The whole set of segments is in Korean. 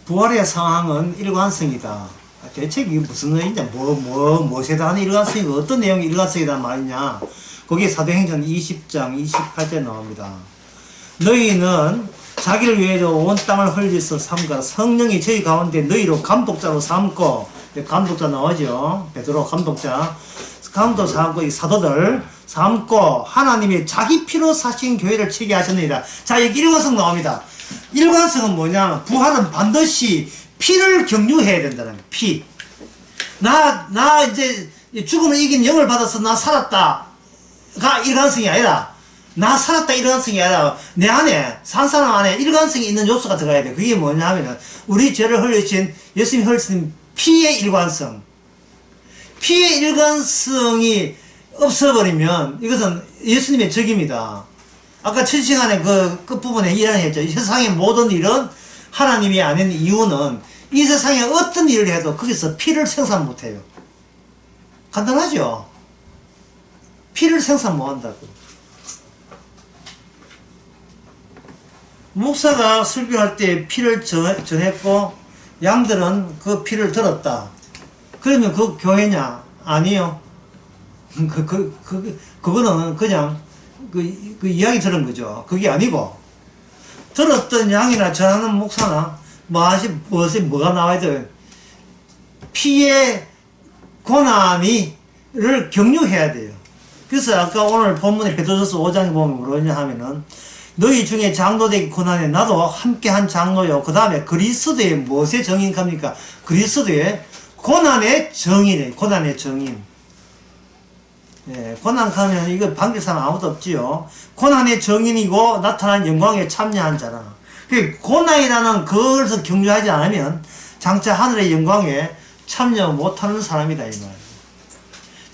부활의 상황은 일관성이다. 대체 이게 무슨 의미냐? 무엇에 대한 일관성이고 어떤 내용이 일관성이란 말이냐? 거기에 사도행전 20장 28절 나옵니다. 너희는 자기를 위해서 온 땅을 흘려서 삼가 성령이 저희 가운데 너희로 감독자로 삼고, 감독자 나오죠? 베드로 감독자 삼고 이 사도들 삼고 하나님이 자기 피로 사신 교회를 치게 하셨느니라. 자, 여기 일관성 나옵니다. 일관성은 뭐냐? 부활은 반드시 피를 경유해야 된다는 거예요. 피. 나 이제 죽음을 이긴 영을 받아서 나 살았다가 일관성이 아니라, 나 살았다 일관성이 아니라 내 안에, 산 사람 안에 일관성이 있는 요소가 들어가야 돼. 그게 뭐냐 하면은 우리 죄를 흘리신 예수님이 흘리신 피의 일관성. 피의 일관성이 없어버리면 이것은 예수님의 적입니다. 아까 7시간에 그 끝부분에 이야기했죠. 이 세상의 모든 일은 하나님이 아닌 이유는 이 세상에 어떤 일을 해도 거기서 피를 생산 못해요. 간단하죠? 피를 생산 못한다고. 목사가 설교할 때 피를 전했고 양들은 그 피를 들었다. 그러면 그 교회냐? 아니요. 그거는 그냥 그 이야기 들은 거죠. 그게 아니고, 들었던 양이나 전하는 목사나 뭐가 나와야 돼? 피의 고난을 격려해야 돼요. 그래서 아까 오늘 본문에 베드로전서 5장에 보면 뭐냐 하면은, 너희 중에 장로되기 고난에 나도 함께한 장로요. 그 다음에 그리스도의 무엇의 정인입니까? 그리스도의 고난의 정인이에요. 고난의 정인. 예, 고난하면 이거 반길 사람 아무도 없지요. 고난의 정인이고 나타난 영광에 참여한 자라. 그 고난이라는 것을 경주하지 않으면 장차 하늘의 영광에 참여 못하는 사람이다 이 말.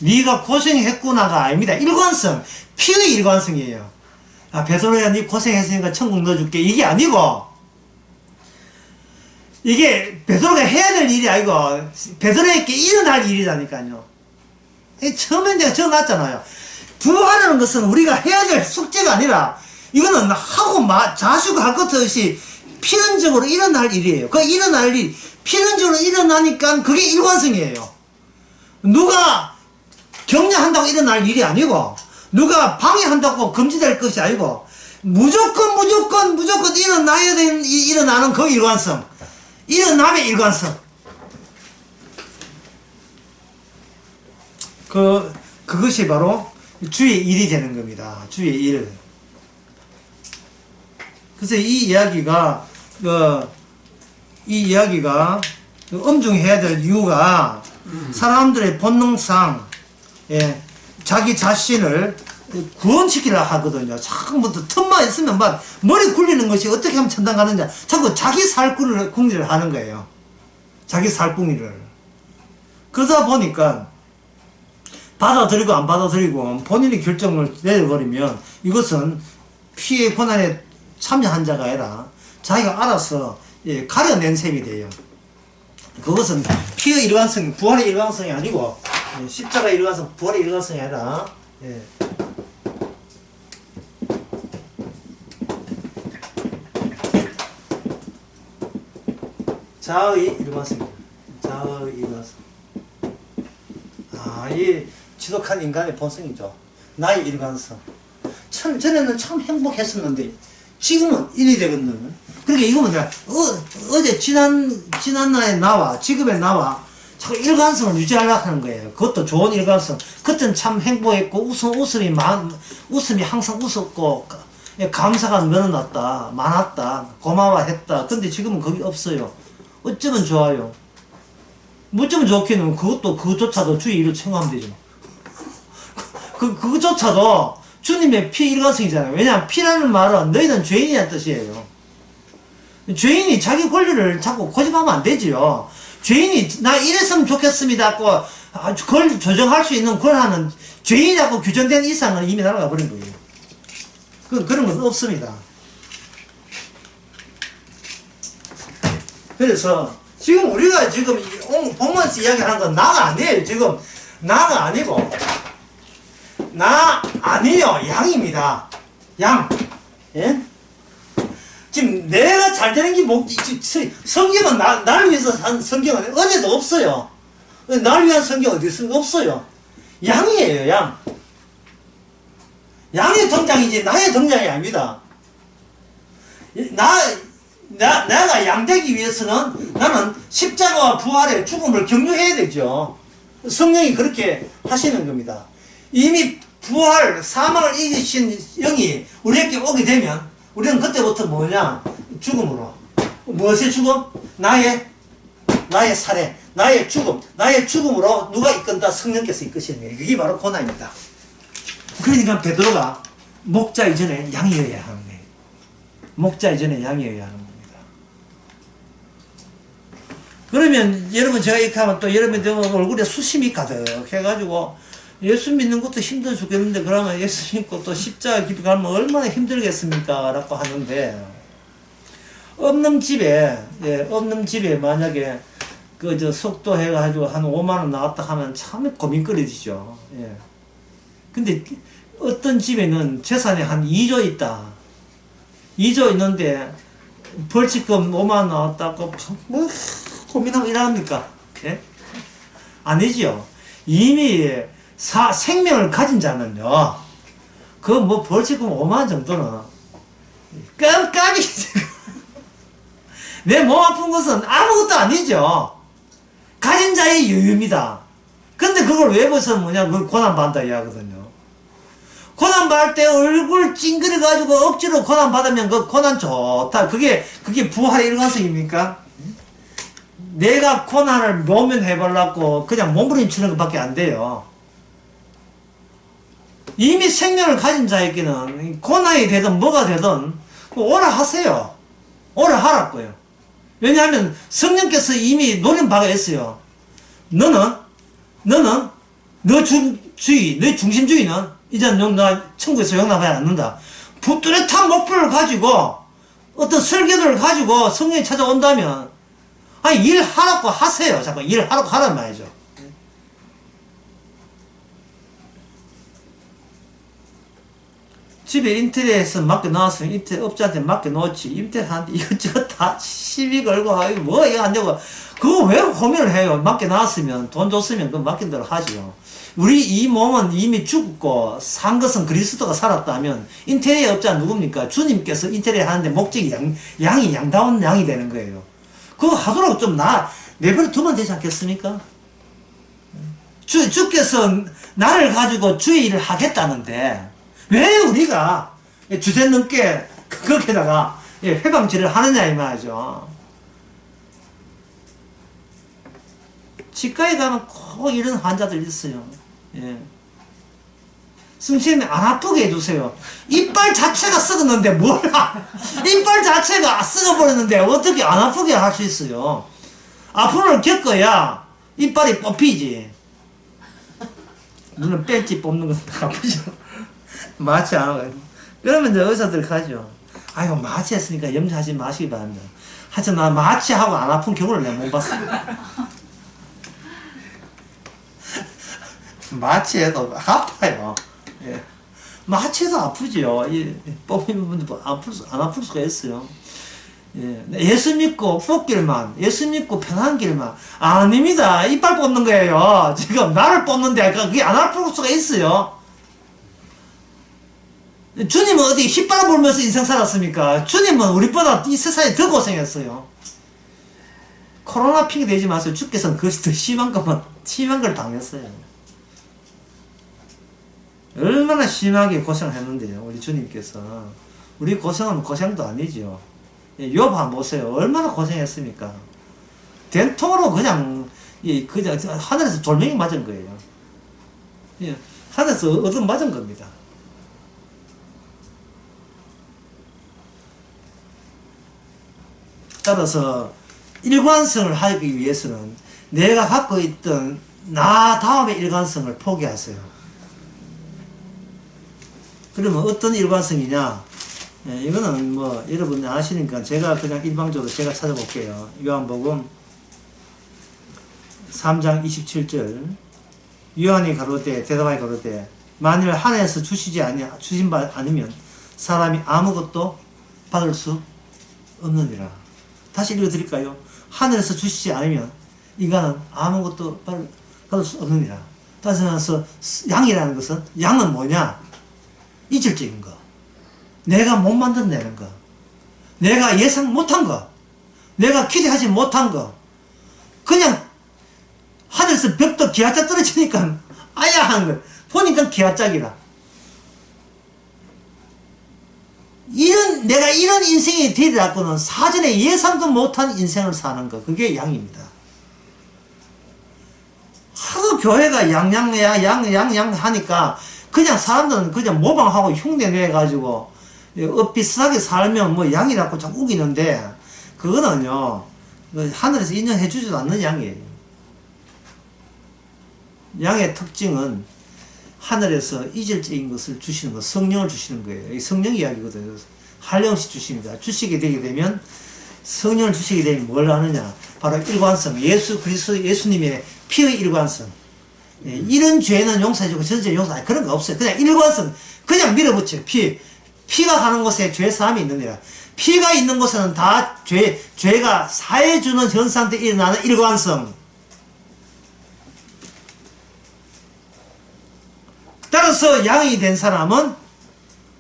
네가 고생했구나가 아닙니다. 일관성, 피의 일관성이에요. 아, 베드로야 네 고생했으니까 천국 넣어줄게, 이게 아니고, 이게 베드로가 해야 될 일이 아니고 베드로에게 일어날 일이라니까요. 처음에 내가 적어놨잖아요. 부활하는 것은 우리가 해야 될 숙제가 아니라, 이거는 하고 자수가 할 것 없이 필연적으로 일어날 일이에요. 그 일어날 일, 필연적으로 일어나니까 그게 일관성이에요. 누가 격려한다고 일어날 일이 아니고, 누가 방해한다고 금지될 것이 아니고, 무조건 일어나야 되는, 일어나는 그 일관성. 일어남의 일관성. 그것이 바로 주의 일이 되는 겁니다. 주의 일. 그래서 이 이야기가 엄중해야 될 이유가, 사람들의 본능상, 예, 자기 자신을 구원시키려 하거든요. 자꾸부터 틈만 있으면 막 머리 굴리는 것이 어떻게 하면 천당 가느냐. 자꾸 자기 살궁리를 하는 거예요. 자기 살궁리를. 그러다 보니까 받아들이고 안 받아들이고 본인이 결정을 내려버리면 이것은 피의 고난에 참여한 자가 아니라 자기가 알아서, 예, 가려낸 셈이 돼요. 그것은 피의 일관성이, 부활의 일관성이 아니고, 예, 십자가의 일관성, 부활의 일관성이 아니라, 예. 자의 일관성입니다. 자의 일관성. 아, 이 지독한 인간의 본성이죠. 나의 일관성. 전에는 참 행복했었는데 지금은 이리 되거든요. 그러니까 이거 뭐냐, 어제 지난날에 나와, 지금의 나와 자꾸 일관성을 유지하려고 하는 거예요. 그것도 좋은 일관성. 그때는 참 행복했고 웃음이 항상 웃었고 감사가 늘어났다, 많았다, 고마워했다. 근데 지금은 그게 없어요. 어쩌면 좋아요. 어쩌면 좋기는 그것조차도 주의 일을 청구하면 되죠. 그것조차도 주님의 피 일관성이잖아요. 왜냐하면 피라는 말은 너희는 죄인이란 뜻이에요. 죄인이 자기 권리를 자꾸 고집하면 안 되지요. 죄인이 나 이랬으면 좋겠습니다 하고 그걸 조정할 수 있는 권한은 죄인이라고 규정된 이상은 이미 날아가 버린 거예요. 그런 건 없습니다. 그래서 지금 우리가 지금 본문에서 이야기하는 건 나가 아니에요. 지금 나가 아니고 나 아니요, 양입니다. 양. 예? 지금 내가 잘 되는 게 성경은 나를 위해서 산 성경은 어디도 없어요. 나를 위한 성경 어디 있어요? 없어요. 양이에요, 양. 양의 등장이지 나의 등장이 아닙니다. 내가 양 되기 위해서는 나는 십자가와 부활의 죽음을 격려해야 되죠. 성령이 그렇게 하시는 겁니다. 이미 부활, 사망을 이기신 영이 우리에게 오게 되면 우리는 그때부터 뭐냐? 죽음으로. 무엇의 죽음? 나의 살해, 나의 죽음, 나의 죽음으로 누가 이끈다? 성령께서 이끄시는 거예요. 그게 바로 고난입니다. 그러니까 베드로가 목자 이전에 양이어야 하는 거예요. 목자 이전에 양이어야 하는 겁니다. 그러면 여러분 제가 이렇게 하면 또 여러분 얼굴에 수심이 가득 해가지고 예수 믿는 것도 힘들어 죽겠는데 그러면 예수 믿고 또 십자가 깊이 가면 얼마나 힘들겠습니까? 라고 하는데 없는 집에 만약에 속도 해가지고 한 5만원 나왔다 하면 참 고민거리죠. 예. 근데 어떤 집에는 재산이 한 2조 있다. 2조 있는데 벌칙금 5만원 나왔다고 뭐 고민하고 일합니까? 예? 아니지요. 이미 생명을 가진 자는요, 뭐 벌칙금 5만원 정도는 깜깜이 내 몸 아픈 것은 아무것도 아니죠. 가진 자의 여유입니다. 근데 그걸 왜 벗어 뭐냐? 그걸 고난받는다 이야기거든요. 고난받을 때 얼굴 찡그려가지고 억지로 고난받으면 그 고난 좋다. 그게 부활의 일관성입니까? 내가 고난을 모면해보려고 그냥 몸부림치는 것밖에 안 돼요. 이미 생명을 가진 자에게는 고난이 되든 뭐가 되든 오라 하세요. 오라 하라고요. 왜냐하면 성령께서 이미 노린 바가 있어요. 너는 너 중심주의는 이제 나 천국에서 용납하지 않는다. 뚜렷한 목표를 가지고 어떤 설계도를 가지고 성령이 찾아온다면 아니 일하라고 하세요. 자꾸 일하라고 하란 말이죠. 집에 인테리어에서 맡겨놓았으면 인테리어 업자한테 맡겨놓지. 인테리어한테 이것저것 다 시비 걸고 뭐 이거 안 되고 그거 왜 고민을 해요. 맡겨놨으면 돈 줬으면 그 맡긴 대로 하죠. 우리 이 몸은 이미 죽고 산 것은 그리스도가 살았다면 인테리어 업자 누굽니까? 주님께서 인테리어 하는데 목적이 양이 양다운 양이 되는 거예요. 그거 하도록 좀 내버려 두면 되지 않겠습니까? 주께서 나를 가지고 주의 일을 하겠다는데 왜 우리가 주제 넘게 거기에다가 회방질을 하느냐 이 말이죠. 치과에 가면 꼭 이런 환자들 있어요. 예. 선생님 안 아프게 해주세요. 이빨 자체가 썩었는데 이빨 자체가 썩어버렸는데 어떻게 안 아프게 할 수 있어요. 아픔을 겪어야 이빨이 뽑히지. 물론 뺀지 뽑는 것은 아프죠. 마취 안 하고. 그러면 이제 의사들 가죠. 아유, 마취했으니까 염려하지 마시기 바랍니다. 하여튼 나 마취하고 안 아픈 경우를 내가 못 봤습니다. 마취해도 아파요. 예. 마취해도 아프죠. 뽑히는 분들 안 아플 수가 있어요. 예. 예수 믿고 뽑길만, 예수 믿고 편한 길만. 아닙니다. 이빨 뽑는 거예요. 지금 나를 뽑는데 그게 안 아플 수가 있어요. 주님은 어디 휘바람 불면서 인생 살았습니까? 주님은 우리보다 이 세상에 더 고생했어요. 코로나 핑계 대지 마세요. 주께서는 그것이 더 심한 걸 당했어요. 얼마나 심하게 고생을 했는데요, 우리 주님께서. 우리 고생은 고생도 아니죠. 욥 한번 보세요. 얼마나 고생했습니까? 된통으로 그냥 하늘에서 돌멩이 맞은 거예요. 하늘에서 얻어 맞은 겁니다. 따라서 일관성을 하기 위해서는 내가 갖고 있던 나 다음의 일관성을 포기하세요. 그러면 어떤 일관성이냐? 이거는 뭐 여러분 아시니까 제가 그냥 일방적으로 제가 찾아볼게요. 요한복음 3장 27절. 요한이 가로되 대답하여 가로되 만일 하늘에서 주신 바 아니면 사람이 아무것도 받을 수 없느니라. 다시 읽어드릴까요? 하늘에서 주시지 않으면 인간은 아무것도 받을 수 없느니라. 다시 말해서 양이라는 것은, 양은 뭐냐? 이질적인 거, 내가 못 만들어내는 거, 내가 예상 못한 거, 내가 기대하지 못한 거, 그냥 하늘에서 벽도 기아짝 떨어지니까 아야 하는 거, 보니까 기아짝이라. 내가 이런 인생이 되리라고는 사전에 예상도 못한 인생을 사는 거, 그게 양입니다. 하도 교회가 양양 하니까 그냥 사람들은 그냥 모방하고 흉내내가지고 비슷하게 살면 뭐 양이라고 자꾸 우기는데, 그거는요 하늘에서 인정해 주지도 않는 양이에요. 양의 특징은 하늘에서 이질적인 것을 주시는 것, 성령을 주시는 거예요. 이 성령 이야기거든요. 한량씩 주십니다. 주시게 되게 되면, 성령을 주시게 되면 뭘 하느냐? 바로 일관성, 예수 그리스도 예수님의 피의 일관성. 예, 이런 죄는 용서해주고 저 죄는 용서, 그런 거 없어요. 그냥 일관성, 그냥 밀어붙여요. 피가 하는 곳에 죄 사함이 있느니라. 피가 있는 곳에는 다 죄가 사해주는 현상 때 일어나는 일관성. 따라서 양이 된 사람은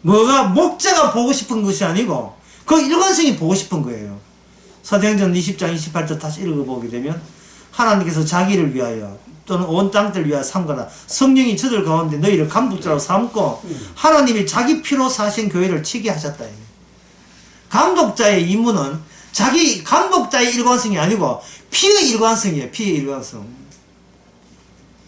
목자가 보고 싶은 것이 아니고 그 일관성이 보고 싶은 거예요. 사도행전 20장 28절 다시 읽어보게 되면, 하나님께서 자기를 위하여 또는 온 땅들을 위하여 삼가라. 성령이 저들 가운데 너희를 감독자로 삼고 하나님이 자기 피로 사신 교회를 치게 하셨다. 감독자의 임무는 자기 감독자의 일관성이 아니고 피의 일관성이에요. 피의 일관성.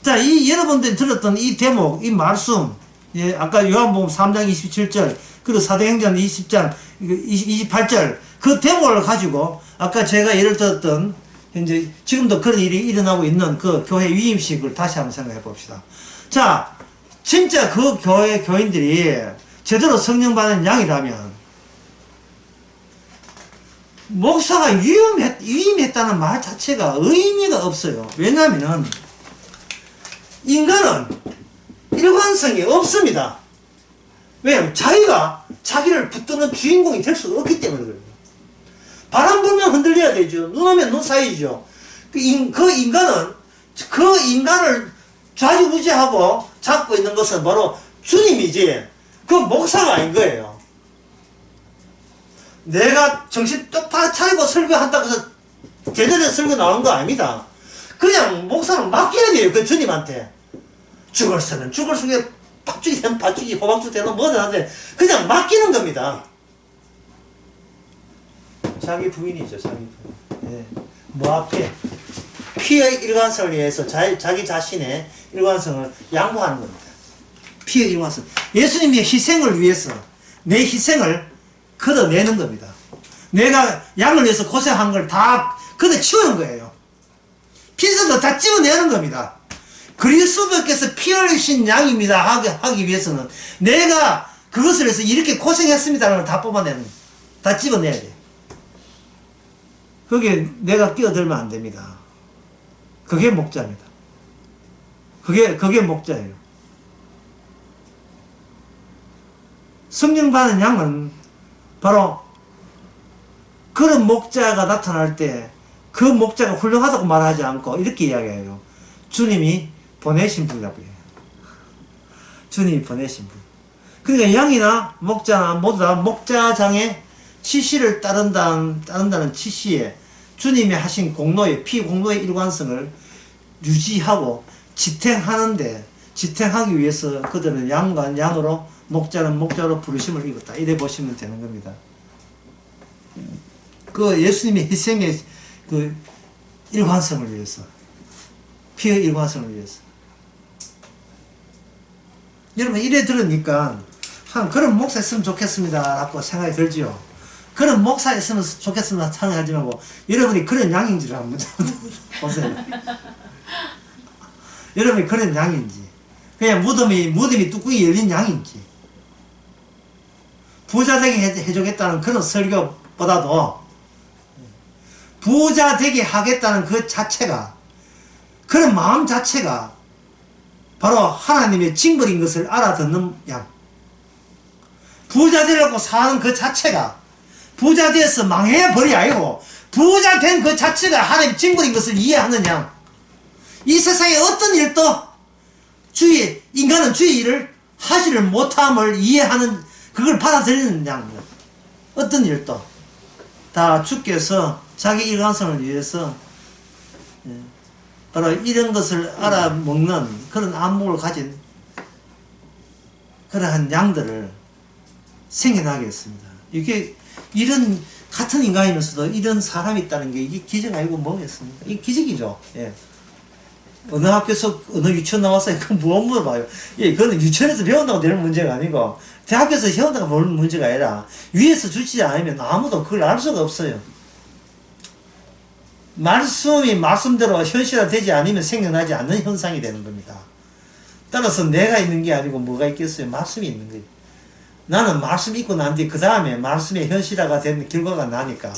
자, 여러분들이 들었던 이 대목, 이 말씀, 예, 아까 요한복음 3장 27절, 그리고 사도행전 20장 28절, 그 대목을 가지고 아까 제가 예를 들었던, 현재 지금도 그런 일이 일어나고 있는 그 교회 위임식을 다시 한번 생각해 봅시다. 자, 진짜 그 교인들이 제대로 성령 받은 양이라면 목사가 위임했다는 말 자체가 의미가 없어요. 왜냐하면 인간은 일관성이 없습니다. 왜냐하면 자기를 붙드는 주인공이 될 수 없기 때문에 그래요. 바람 불면 흔들려야 되죠. 눈 오면 눈 쌓이죠. 그 인간을 좌지우지하고 잡고 있는 것은 바로 주님이지, 그 목사가 아닌 거예요. 내가 정신 똑바로 차리고 설교한다고 해서 제대로 설교 나오는 거 아닙니다. 그냥 목사는 맡겨야 돼요. 그 주님한테. 죽을 서는 죽을 속에 팥죽이 되면 팥죽이, 호박죽 되면 뭐든 하는데 그냥 맡기는 겁니다. 자기 부인이죠. 자기 부인. 예. 뭐 앞에 피의 일관성을 위해서 자기 자신의 일관성을 양보하는 겁니다. 피의 일관성. 예수님의 희생을 위해서 내 희생을 걷어내는 겁니다. 내가 양을 위해서 고생한 걸 다 걷어치우는 거예요. 핀셋도 다 집어내는 겁니다. 그리스도께서 피 흘리신 양입니다 하기 위해서는 내가 그것을 해서 이렇게 고생했습니다라는 걸 다 뽑아내는, 다 집어내야 돼. 거기에 내가 끼어들면 안 됩니다. 그게 목자입니다. 그게 목자예요. 성령 받은 양은 바로 그런 목자가 나타날 때 그 목자가 훌륭하다고 말하지 않고 이렇게 이야기해요. 주님이 보내신 분이라고 해요. 주님이 보내신 분. 그러니까 양이나 목자나 모두 다 목자장의 지시를 따른다는 지시에 주님이 하신 공로의, 피공로의 일관성을 유지하고 지탱하기 위해서 그들은 양과 양으로, 목자는 목자로 부르심을 입었다. 이래 보시면 되는 겁니다. 그 예수님의 희생의 그 일관성을 위해서, 피의 일관성을 위해서. 여러분, 이래 들으니까 그런 목사 있으면 좋겠습니다 라고 생각이 들지요. 그런 목사 있으면 좋겠습니다 생각하지 말고 여러분이 그런 양인지를 한번 보세요. 여러분이 그런 양인지, 그냥 무덤이 뚜껑이 열린 양인지, 부자 되게 해주겠다는 그런 설교보다도 부자 되게 하겠다는 그 자체가, 그런 마음 자체가 바로 하나님의 징벌인 것을 알아듣는 양. 부자 되려고 사는 그 자체가, 부자 돼서 망해버리 아니고 부자 된 그 자체가 하나님의 징벌인 것을 이해하느냐. 이 세상에 어떤 일도 인간은 주의 일을 하지를 못함을 이해하는, 그걸 받아들이는 양. 어떤 일도 다 주께서 자기 일관성을 위해서 바로 이런 것을 알아먹는 그런 안목을 가진 그러한 양들을 생겨나게 했습니다. 이게 이런 같은 인간이면서도 이런 사람이 있다는 게 이게 기적 아니고 뭐겠습니까? 이게 기적이죠. 예. 어느 학교에서 어느 유치원 나왔어요? 그건 무엇 물어봐요. 예, 그건 유치원에서 배운다고 되는 문제가 아니고 대학교에서 배운다고 보는 문제가 아니라 위에서 주시지 않으면 아무도 그걸 알 수가 없어요. 말씀이 말씀대로 현실화되지 않으면 생겨나지 않는 현상이 되는 겁니다. 따라서 내가 있는 게 아니고 뭐가 있겠어요? 말씀이 있는 거예요. 나는 말씀 있고 난 뒤 그 다음에 말씀의 현실화가 되는 결과가 나니까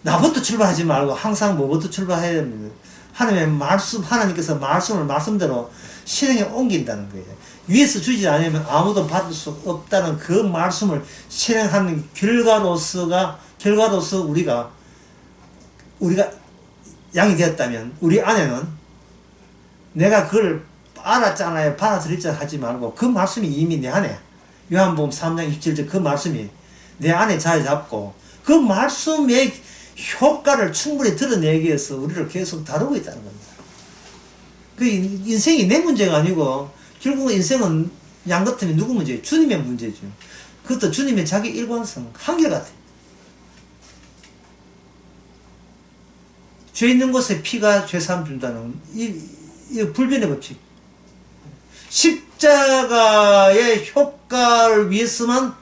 나부터 출발하지 말고 항상 뭐부터 출발해야 됩니다. 하나님께서 말씀을 말씀대로 실행에 옮긴다는 거예요. 위에서 주지 않으면 아무도 받을 수 없다는 그 말씀을 실행하는 결과로서 우리가 양이 되었다면 우리 안에는 내가 그걸 알았잖아요, 받아들였잖아 하지 말고 그 말씀이 이미 내 안에, 요한복음 3장 27절 그 말씀이 내 안에 자리 잡고 그 말씀의 효과를 충분히 드러내기 위해서 우리를 계속 다루고 있다는 겁니다. 그 인생이 내 문제가 아니고 결국은 인생은 양 같으면 누구 문제예요? 주님의 문제죠. 그것도 주님의 자기 일관성, 한결같아요. 죄 있는 곳에 피가 죄사함 준다는 이 불변의 법칙. 십자가의 효과를 위해서만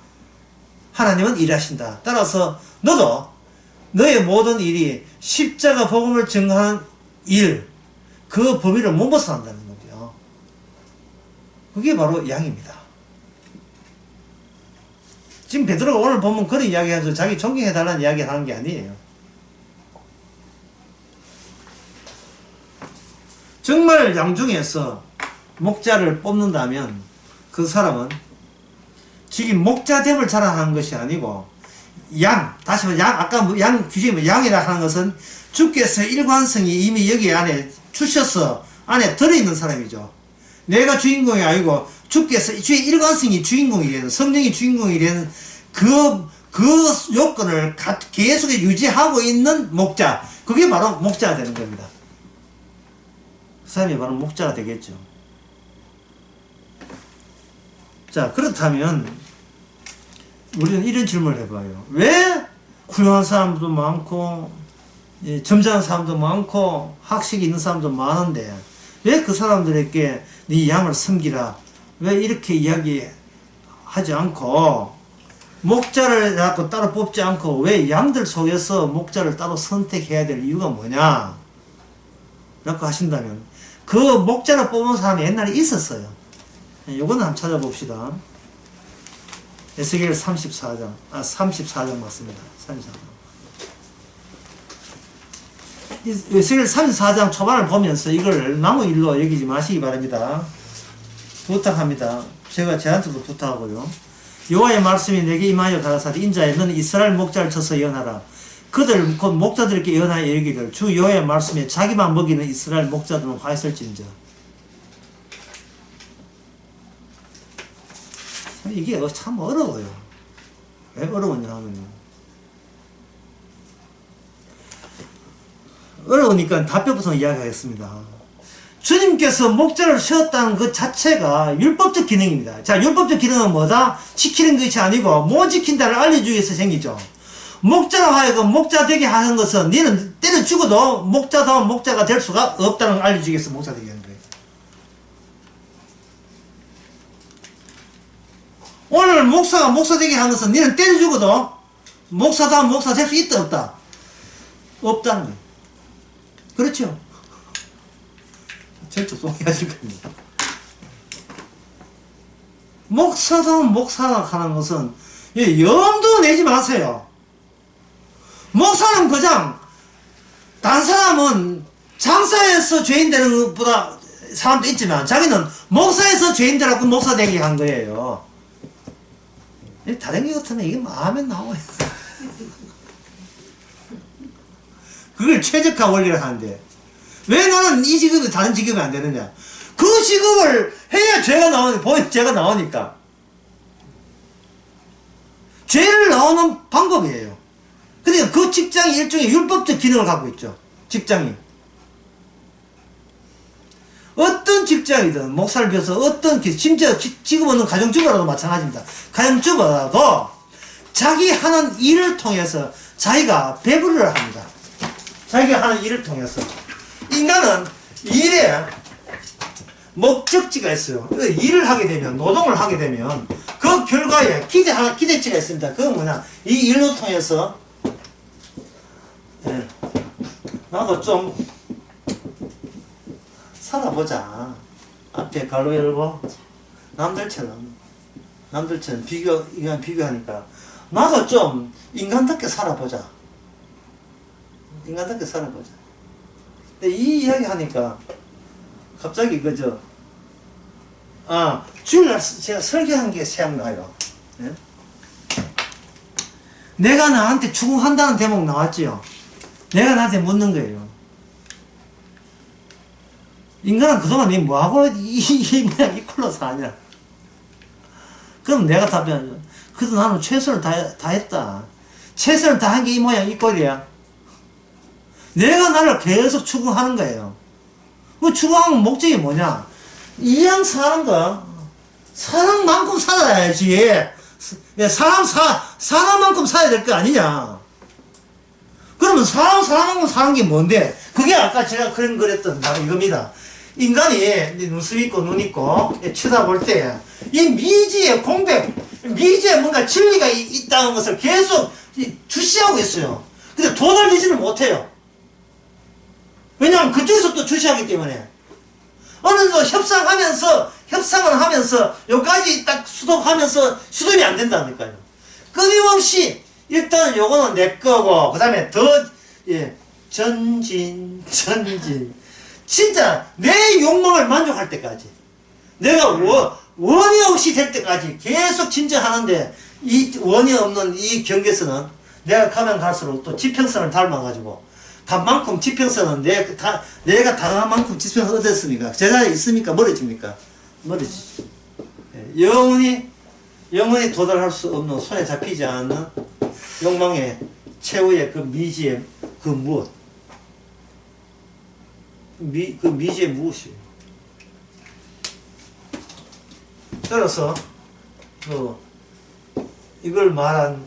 하나님은 일하신다. 따라서 너도 너의 모든 일이 십자가 복음을 증거하는 일, 그 범위를 못 벗어난다는 거죠. 그게 바로 양입니다. 지금 베드로가 오늘 보면 그런 이야기하죠. 자기 존경해달라는 이야기를 하는 게 아니에요. 정말 양 중에서 목자를 뽑는다면 그 사람은 지금 목자됨을 자랑하는 것이 아니고 다시 말해 아까 양 규정이 양이라 하는 것은 주께서 일관성이 이미 여기 안에 주셔서 안에 들어있는 사람이죠. 내가 주인공이 아니고 주께서 주의 일관성이 주인공이 되는, 성령이 주인공이 되는 그 요건을 계속 유지하고 있는 목자, 그게 바로 목자가 되는 겁니다. 그 사람이 바로 목자가 되겠죠. 자, 그렇다면 우리는 이런 질문을 해봐요. 왜 훌륭한 사람도 많고 점잖은 사람도 많고 학식이 있는 사람도 많은데 왜 그 사람들에게 네 양을 섬기라, 왜 이렇게 이야기하지 않고 목자를 갖고 따로 뽑지 않고 왜 양들 속에서 목자를 따로 선택해야 될 이유가 뭐냐 라고 하신다면, 그 목자를 뽑은 사람이 옛날에 있었어요. 요거는 한번 찾아봅시다. 에스겔 34장 맞습니다. 34장. 에스겔 34장 초반을 보면서 이걸 나무 일로 여기지 마시기 바랍니다. 부탁합니다. 제가 저한테도 부탁하고요. 여호와의 말씀이 내게 임하여 가라사대 인자야 너는 이스라엘 목자를 쳐서 예언하라. 그들 곧 목자들에게 예언하여 이르기를 주 여호와의 말씀에 자기만 먹이는 이스라엘 목자들은 화 있을진저. 이게 참 어려워요. 왜 어려웠냐 하면요, 어려우니까 답변부터 이야기하겠습니다. 주님께서 목자를 세웠다는 그 자체가 율법적 기능입니다. 자, 율법적 기능은 뭐다? 지키는 것이 아니고 못 지킨다를 알려주기 위해서 생기죠. 목자로 하여금 목자 되게 하는 것은 너는 때려 죽어도 목자다운 목자가 될 수가 없다는 걸 알려주기 위해서 목자 되게 하는 거예요. 오늘 목사가 목사 되게 하는 것은 너는 때려 죽어도 목사다운 목사 될 수 있다 없다? 없다는 거예요. 그렇죠? 절대 송해하실 겁니다. 목사다운 목사가 하는 것은 염두 내지 마세요. 목사는 그냥 다른 사람은 장사에서 죄인 되는 것보다 사람도 있지만 자기는 목사에서 죄인 되라고 목사 되게 한 거예요. 다른 게 같으면 이게 마음에 나와요. 그걸 최적화 원리를 하는데 왜 나는 이 직업이 다른 직업이 안 되느냐? 그 직업을 해야 죄가 나오니까, 보인 죄가 나오니까. 죄를 나오는 방법이에요. 그러니까 그 직장이 일종의 율법적 기능을 갖고 있죠. 직장이. 어떤 직장이든 목사를 비워서 어떤 심지어 직업 없는 가정주부라도 마찬가지입니다. 가정주부라도 자기 하는 일을 통해서 자기가 배부를 합니다. 자기가 하는 일을 통해서. 인간은 일에 목적지가 있어요. 일을 하게 되면, 노동을 하게 되면 그 결과에 기대치가 있습니다. 그건 뭐냐? 이 일로 통해서 나도 좀 살아보자. 앞에 가로 열고 남들처럼 비교하니까 나도 좀 인간답게 살아보자. 인간답게 살아보자. 근데 이 이야기 하니까 갑자기 주일날 제가 설교한 게 생각나요. 네? 내가 나한테 추궁한다는 대목 나왔지요. 내가 나한테 묻는 거예요. 인간은 그동안 니 뭐하고 이 꼴로 사냐? 그럼 내가 답변하죠. 그래도 나는 최선을 다했다. 최선을 다한 게 이 모양 이 꼴이야. 내가 나를 계속 추궁하는 거예요. 그 추궁하는 목적이 뭐냐? 이왕 사는 거, 사는 만큼 살아야지. 사는 만큼 살아야 될 거 아니냐? 그러면 사는 만큼 사는 게 뭔데? 그게 아까 제가 그랬던 바로 이겁니다. 인간이 눈썹 있고 눈 있고 쳐다볼 때 이 미지의 공백, 미지의 뭔가 진리가 있다는 것을 계속 주시하고 있어요. 근데 도달되지는 못해요. 왜냐하면 그쪽에서 또 주시하기 때문에. 어느 정도 협상을 하면서 여기까지 딱 수독하면서 수립이 안 된다니까요. 끊임없이 일단 요거는 내 거고 그 다음에 전진 진짜 내 욕망을 만족할 때까지 내가 원이 없이 될 때까지 계속 진전하는데 이 원이 없는 이 경계선은 내가 가면 갈수록 또 지평선을 닮아가지고 간 만큼 지평선은 내가 당한 만큼 지평선 얻었으니까 제자리에 있으니까 멀어집니까? 멀어지죠. 영원히 도달할 수 없는 손에 잡히지 않는 욕망의 최후의 그 미지의 그 무엇 그 미지의 무엇이에요. 따라서 이걸 말한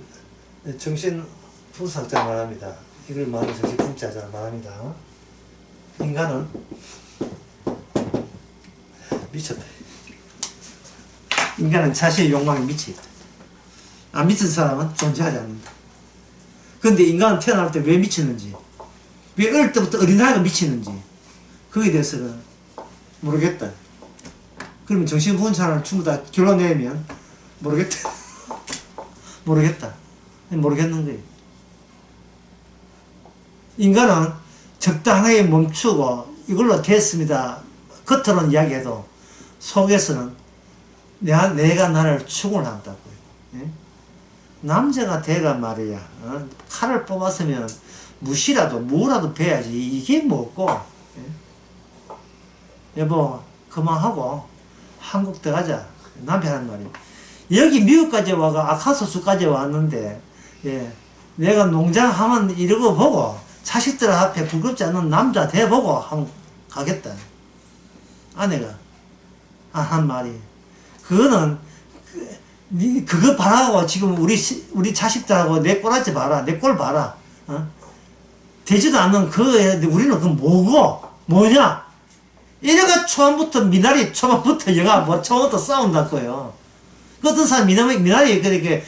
정신분석자 말합니다. 이걸 말한 정신분석자 말합니다. 인간은 미쳤다. 인간은 자신의 욕망에 미쳐있다. 안 미친 사람은 존재하지 않는다. 그런데 인간은 태어날 때 왜 미치는지, 왜 어릴 때부터 어린아이가 미치는지 거기에 대해서는 모르겠다. 그러면 정신분석을 전부 다 결론 내면 모르겠다. 모르겠는 거예요. 인간은 적당하게 멈추고 이걸로 됐습니다. 겉으로는 이야기해도 속에서는 내가 나를 추궁한다고요. 예? 남자가 돼가 말이야. 칼을 뽑았으면 무라도 베야지. 이게 뭐고? 예? 여보 그만하고 한국 들어가자. 남편 하는 말이 여기 미국까지 와가 아카소스까지 왔는데 내가 농장하면 이러고 보고 자식들 앞에 부끄럽지 않는 남자 돼보고 가겠다. 아내가 한 말이 그거는 그거 바라고 지금 우리 자식들하고 내 꼴하지 봐라. 내 꼴 봐라. 되지도 않는 우리는 그 뭐냐? 이래가 초반부터 초반부터 싸운다고요. 그 어떤 사람 미나리 그렇게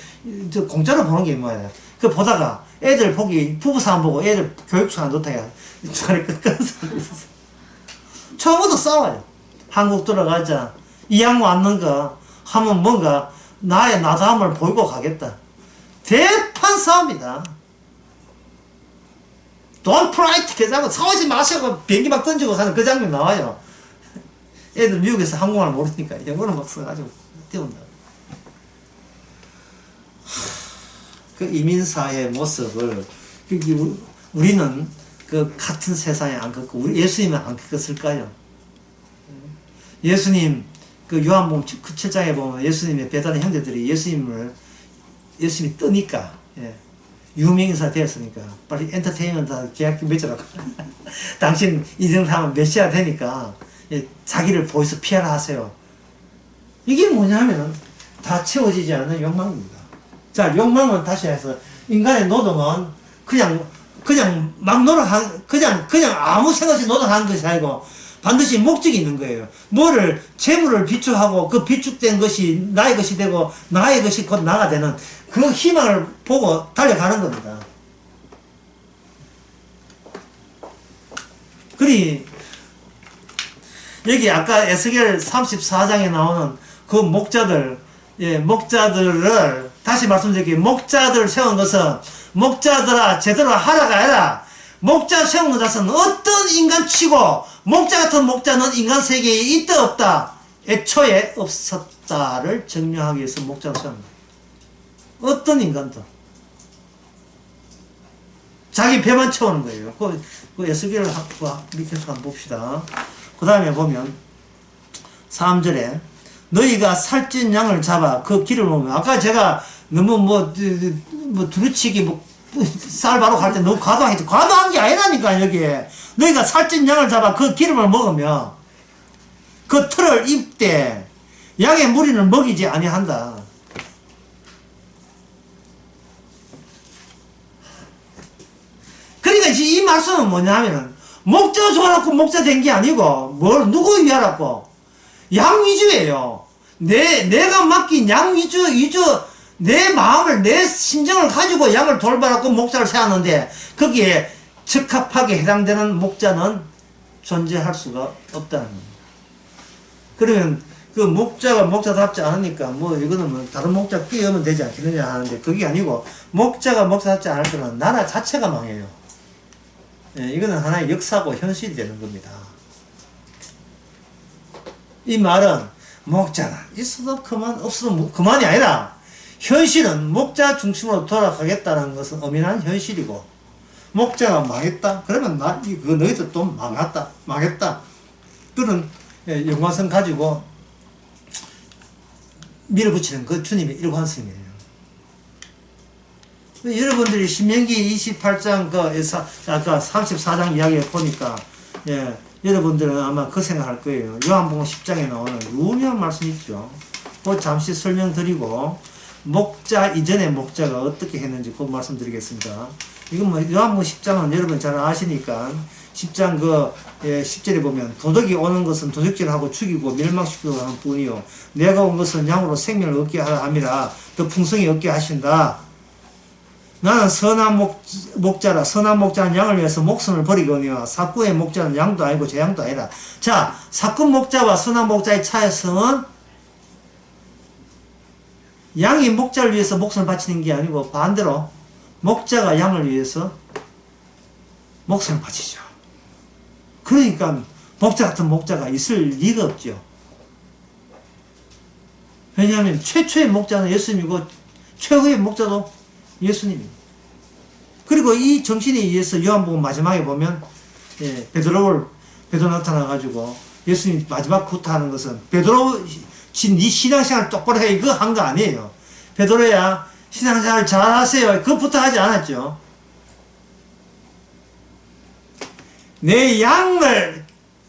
공짜로 보는 게 뭐야? 그 보다가 애들 부부싸움 보고 애들 교육수가 안 좋다 야. 그런 사람이 있었어. 처음부터 싸워요. 한국 들어가자. 이양 왔는 거 하면 뭔가 나의 나다움을 보이고 가겠다. 대판 싸움이다. Don't fight! 계좌고 싸우지 마시고 비행기 막 던지고 가는 그 장면 나와요. 애들 미국에서 한국말 모르니까 영어를 막 써가지고 띄운다. 그 이민사의 모습을 우리는 그 같은 세상에 안 겪고 우리 예수님은 안 겪었을까요? 예수님 그 요한복음 7장에 보면 예수님의 배단의 형제들이 예수님이 뜨니까 유명인사 되었으니까 빨리 엔터테인먼트 계약금 맺으라고 당신 이정하면 메시아 되니까 자기를 보여서 피하라 하세요. 이게 뭐냐면 다 채워지지 않는 욕망입니다. 자, 욕망은 다시 해서 인간의 노동은 그냥 막 그냥 아무 생각 없이 노동하는 것이 아니고 반드시 목적이 있는 거예요. 뭐를 재물을 비축하고 그 비축된 것이 나의 것이 되고 나의 것이 곧 나가 되는 그 희망을 보고 달려가는 겁니다. 그리 여기 아까 에스겔 34장에 나오는 그 목자들을 다시 말씀드릴게요. 목자들을 세운 것은 목자들아 제대로 하라가 아니라 목자 세운 것은 어떤 인간치고 목자 같은 목자는 인간 세계에 있다 없다 애초에 없었다를 증명하기 위해서 목자를 세운 거예요. 어떤 인간도 자기 배만 채우는 거예요. 그 에스겔을 밑에서 한번 봅시다. 그 다음에 보면 3절에 너희가 살찐 양을 잡아 그 기름을 먹으면 아까 제가 너무 두루치기 쌀 바로 갈 때 너무 과도하겠지. 과도한 게 아니라니까 여기에 너희가 살찐 양을 잡아 그 기름을 먹으면 그 털을 입되 양의 무리는 먹이지 아니한다. 그러니까 이 말씀은 뭐냐면은 목자 좋아갖고 목자 된 게 아니고 누구 위하라고 양 위주예요. 내가 맡긴 양 위주 내 마음을 내 심정을 가지고 양을 돌봐라고 목자를 세웠는데 거기에 적합하게 해당되는 목자는 존재할 수가 없다는 겁니다. 그러면 그 목자가 목자답지 않으니까 이거는 다른 목자 끼우면 되지 않겠느냐 하는데 그게 아니고 목자가 목자답지 않을 때는 나라 자체가 망해요. 이거는 하나의 역사고 현실이 되는 겁니다. 이 말은 목자가 있어도 그만 없어도 그만이 아니라 현실은 목자 중심으로 돌아가겠다는 것은 엄연한 현실이고 목자가 망했다? 그러면 너희들 또 망했다. 그런 연관성 가지고 밀어붙이는 그 주님의 일관성이에요. 여러분들이 신명기 28장 아까 34장 이야기에 보니까 여러분들은 아마 그 생각할 거예요. 요한복음 10장에 나오는 유명한 말씀이 있죠. 그거 잠시 설명드리고 목자 이전에 목자가 어떻게 했는지 그 말씀드리겠습니다. 이건 요한복음 10장은 여러분 잘 아시니까 10장 10절에 보면 도둑이 오는 것은 도둑질하고 죽이고 멸망시키고 하는 뿐이요 내가 온 것은 양으로 생명을 얻게 하라 함이라 더 풍성히 얻게 하신다. 나는 선한 목자라 선한 목자는 양을 위해서 목숨을 버리거니와 사꾼의 목자는 양도 아니고 제 양도 아니라. 자, 사꾼 목자와 선한 목자의 차이성은 양이 목자를 위해서 목숨을 바치는 게 아니고 반대로 목자가 양을 위해서 목숨을 바치죠. 그러니까 목자 같은 목자가 있을 리가 없죠. 왜냐하면 최초의 목자는 예수님이고 최후의 목자도 예수님입니다. 그리고 이 정신에 의해서 요한복음 마지막에 보면 베드로 나타나가지고 예수님 마지막 구타하는 것은 베드로 네 신앙생활 똑바로 해 이거 한 거 아니에요. 베드로야 신앙생활 잘 하세요 그것부터 하지 않았죠. 내 양을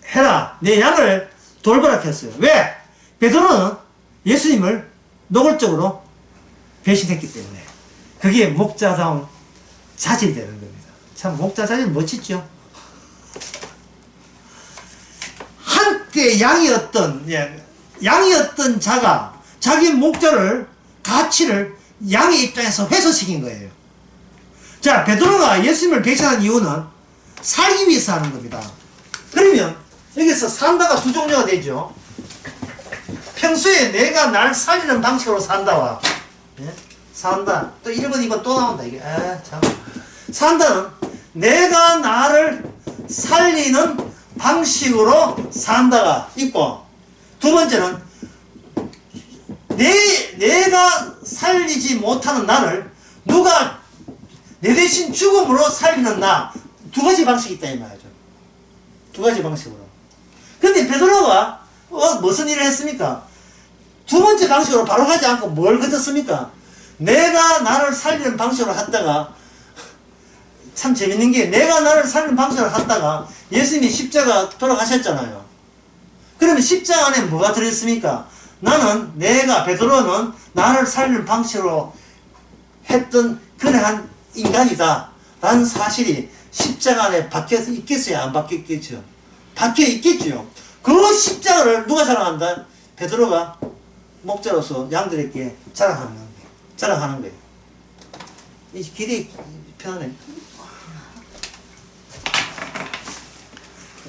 해라 내 양을 돌보라 했어요. 왜? 베드로는 예수님을 노골적으로 배신했기 때문에 그게 목자다운 자질이 되는 겁니다. 참 목자 자질 멋지죠. 한때 양이었던 자가 자기 목자를 가치를 양의 입장에서 훼손시킨 거예요. 자, 베드로가 예수님을 배신한 이유는 살기 위해서 하는 겁니다. 그러면 여기서 산다가 두 종류가 되죠. 평소에 내가 날 살리는 방식으로 산다와 산다. 또 1번, 2번 또 나온다. 이게 참. 산다는 내가 나를 살리는 방식으로 산다가 있고 두 번째는 내가 살리지 못하는 나를 누가 내 대신 죽음으로 살리는 나 두 가지 방식이 있다 이 말이죠. 두 가지 방식으로. 근데 베드로가 무슨 일을 했습니까? 두 번째 방식으로 바로 가지 않고 뭘 거쳤습니까? 내가 나를 살리는 방식으로 했다가, 참 재밌는 게 내가 나를 살리는 방식으로 했다가 예수님이 십자가 돌아가셨잖아요. 그러면 십자가 안에 뭐가 들어있습니까? 베드로는 나를 살리는 방식으로 했던 그러한 인간이다 라는 사실이 십자가 안에 박혀 있겠어요? 안 박혀 있겠죠? 박혀 있겠죠. 그 십자가를 누가 자랑한다? 베드로가 목자로서 양들에게 자랑하는 거예요. 이 길이 편하네.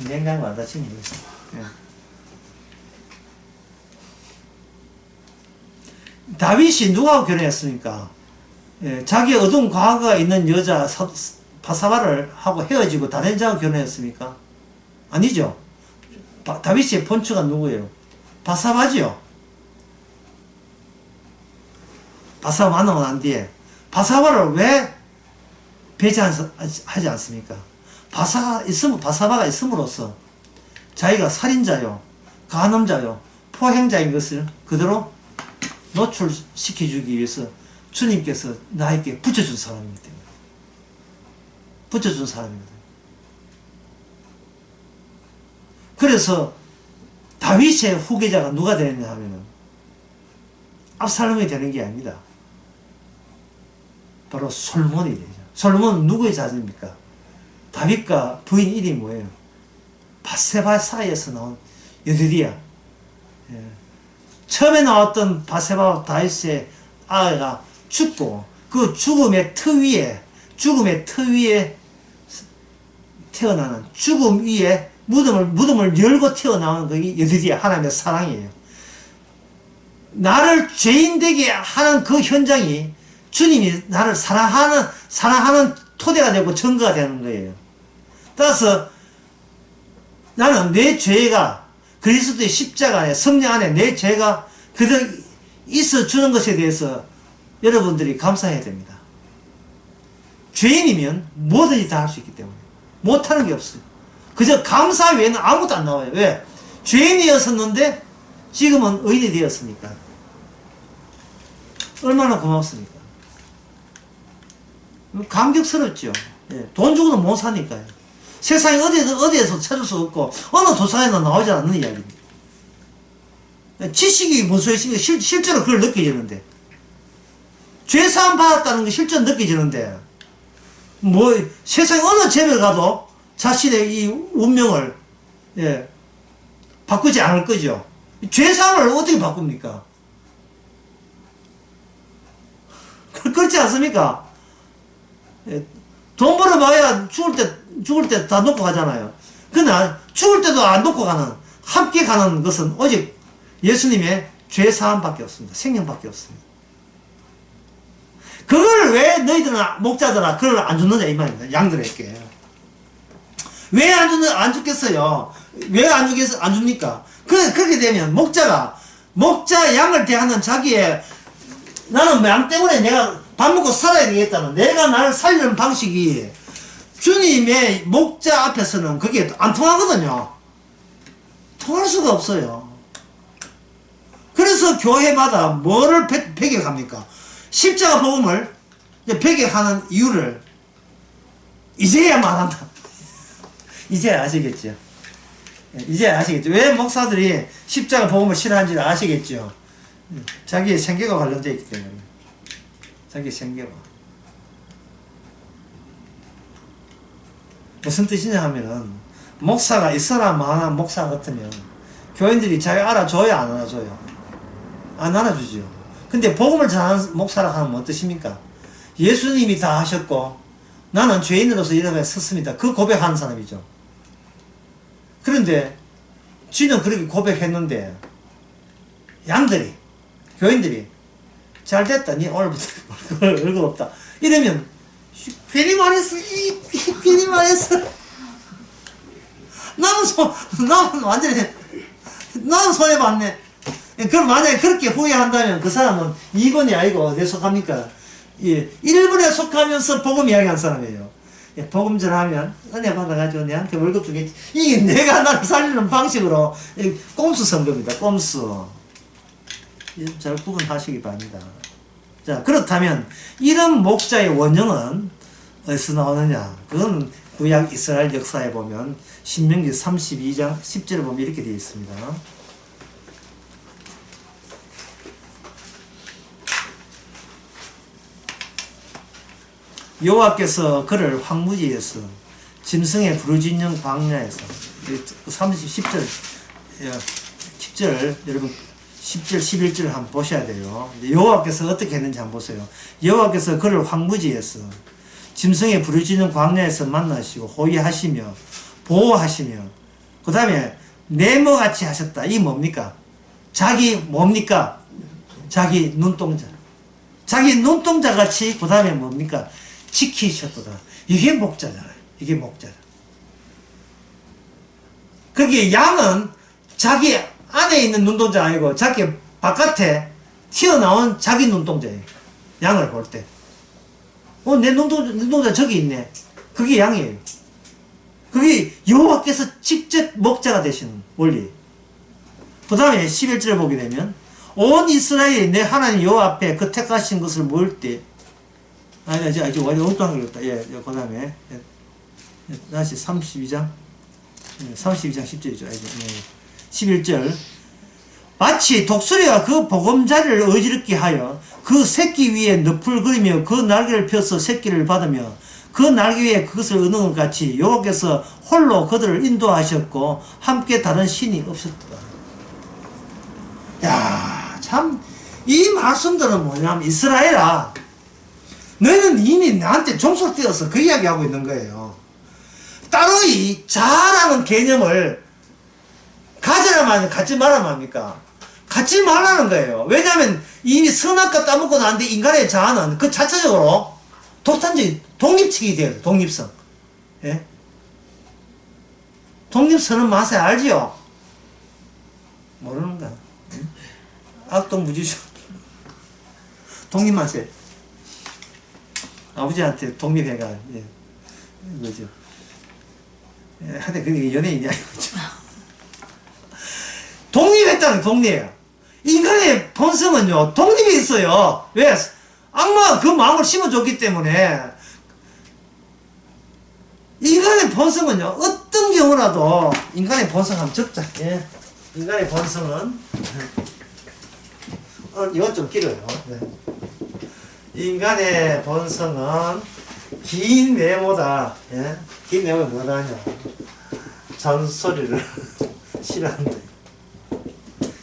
냉장고 안 닫히는 거죠. 예. 다윗이 누구하고 결혼했습니까? 예, 자기 어두운 과거가 있는 여자 바사바를 하고 헤어지고 다른 여자하고 결혼했습니까? 아니죠. 다윗의 본처가 누구예요? 바사바지요. 바사바 만나고 난 뒤에 바사바를 왜 배제하지 않습니까? 바사바가 있음으로써 자기가 살인자요, 간음자요, 포행자인 것을 그대로 노출시켜주기 위해서 주님께서 나에게 붙여준 사람이기 때문에. 붙여준 사람입니다. 그래서 다윗의 후계자가 누가 되느냐 하면은 압살롬이 되는 게 아닙니다. 바로 솔몬이 되죠. 솔몬은 누구의 자손입니까? 다윗과 부인 이름이 뭐예요? 바세바 사이에서 나온 여드리야. 예. 처음에 나왔던 바세바와 다윗의 아이가 죽고 그 죽음의 터 위에 태어나는, 죽음 위에 무덤을 열고 태어나오는 그게 여드리야, 하나님의 사랑이에요. 나를 죄인 되게 하는 그 현장이 주님이 나를 사랑하는 토대가 되고 증거가 되는 거예요. 따라서 나는 내 죄가 그리스도의 십자가 안에, 성령 안에 내 죄가 그대로 있어주는 것에 대해서 여러분들이 감사해야 됩니다. 죄인이면 뭐든지 다 할 수 있기 때문에 못하는 게 없어요. 그저 감사 외에는 아무것도 안 나와요. 왜? 죄인이었었는데 지금은 의인이 되었으니까. 얼마나 고맙습니까? 감격스럽죠. 예, 돈 주고도 못 사니까요. 세상에 어디에서 찾을 수 없고 어느 도서에나 나오지 않는 이야기입니다. 지식이 무슨 있습니까? 실제로 그걸 느껴지는데, 죄사함 받았다는 게 실제로 느껴지는데, 뭐 세상에 어느 집에 가도 자신의 이 운명을 바꾸지 않을 거죠. 죄사함을 어떻게 바꿉니까? 그렇지 않습니까? 돈 벌어봐야 죽을 때 다 놓고 가잖아요. 그러나 죽을 때도 안 놓고 가는, 함께 가는 것은 오직 예수님의 죄사함밖에 없습니다. 생명밖에 없습니다. 그걸 왜 너희들은 목자들아 그걸 안 줬느냐 이 말입니다. 양들에게. 왜 안 줬겠어요? 왜 안 줍니까? 그렇게 되면 목자 양을 대하는 자기의, 나는 양 때문에 내가 밥 먹고 살아야 되겠다는, 내가 나를 살리는 방식이 주님의 목자 앞에서는 그게 안 통하거든요. 통할 수가 없어요. 그래서 교회마다 뭐를 배격합니까? 십자가 복음을 배격하는 이유를 이제야 말한다. 이제 아시겠죠? 이제 아시겠죠? 왜 목사들이 십자가 복음을 싫어하는지 아시겠죠? 자기의 생계가 관련되어 있기 때문에. 자기 생계가. 무슨 뜻이냐 하면은, 목사가 있어라 마나 목사 같으면 교인들이 자기 알아줘요, 안 알아줘요? 안 알아주죠. 근데 복음을 전하는 목사라 하면 어떠십니까? 예수님이 다 하셨고 나는 죄인으로서 이 자리에 섰습니다. 그 고백하는 사람이죠. 그런데 쥐는 그렇게 고백했는데 양들이, 교인들이 잘됐다, 니 오늘부터 얼굴 없다 이러면 괜히 말했어, 괜히 말했어. 나는 완전히 나는 손해봤네. 그럼 만약에 그렇게 후회한다면 그 사람은 2번이 아니고 어디에 속합니까? 예, 1번에 속하면서 복음 이야기한 사람이에요. 예, 복음절 하면 은혜 받아가지고 내한테 월급 주겠지. 이게 내가 나를 살리는 방식으로 꼼수 선거입니다. 꼼수. 잘 구분하시기 바랍니다. 자, 그렇다면 이런 목자의 원형은 어디서 나오느냐? 그건 구약 이스라엘 역사에 보면 신명기 32장 10절을 보면 이렇게 되어 있습니다. 여호와께서 그를 황무지에서 짐승의 부르짖는 광야에서 10절 10절 여러분 10절 11절을 한번 보셔야 돼요. 여호와께서 어떻게 했는지 한번 보세요. 여호와께서 그를 황무지에서 짐승의 부르짖는 광야에서 만나시고 호위하시며 보호하시며 그 다음에 네모같이 하셨다. 이게 뭡니까? 자기 뭡니까? 자기 눈동자. 자기 눈동자 같이 그 다음에 뭡니까? 지키셨도다. 이게 목자잖아요. 이게 목자다. 거기에 양은 자기 안에 있는 눈동자 아니고 자기 바깥에 튀어나온 자기 눈동자예요. 양을 볼 때. 내 눈동자 저기 있네. 그게 양이에요. 그게 여호와께서 직접 목자가 되시는 원리. 그 다음에 11절을 보게 되면 온 이스라엘이 내 하나님 여호와 앞에 그 택하신 것을 모을 때 아직 완전 엉뚱한 걸 했다. 그 다음에 다시 32장 10절이죠. 11절 마치 독수리가 그 보금자리를 어지럽게 하여 그 새끼 위에 늪을 그리며 그 날개를 펴서 새끼를 받으며 그 날개 위에 그것을 얻는 것 같이 여호와께서 홀로 그들을 인도하셨고 함께 다른 신이 없었다. 야, 참 이 말씀들은 뭐냐면 이스라엘아 너희는 이미 나한테 종속되어서 그 이야기하고 있는 거예요. 따로 이 자라는 개념을 가져라면 갖지 말라면 합니까? 갖지 말라는 거예요. 왜냐하면 이미 선악과 따먹고 나는데 인간의 자아는 그 자체적으로 독단적인 독립적이 돼요. 독립성. 예? 독립성은 맛에 알지요? 모르는가? 응? 악동무지죠. 독립맛에 아버지한테 독립해가 뭐죠? 하여튼 그게 연예인이 아니고 독립했다는 독립이에요. 인간의 본성은요 독립이 있어요. 왜? 악마가 그 마음을 심어줬기 때문에 인간의 본성은요 어떤 경우라도 인간의 본성 한번 적자. 인간의 본성은 이건 좀 길어요. 인간의 본성은 긴 메모다. 긴 메모가 뭐다 하냐? 잔소리를 싫어한다.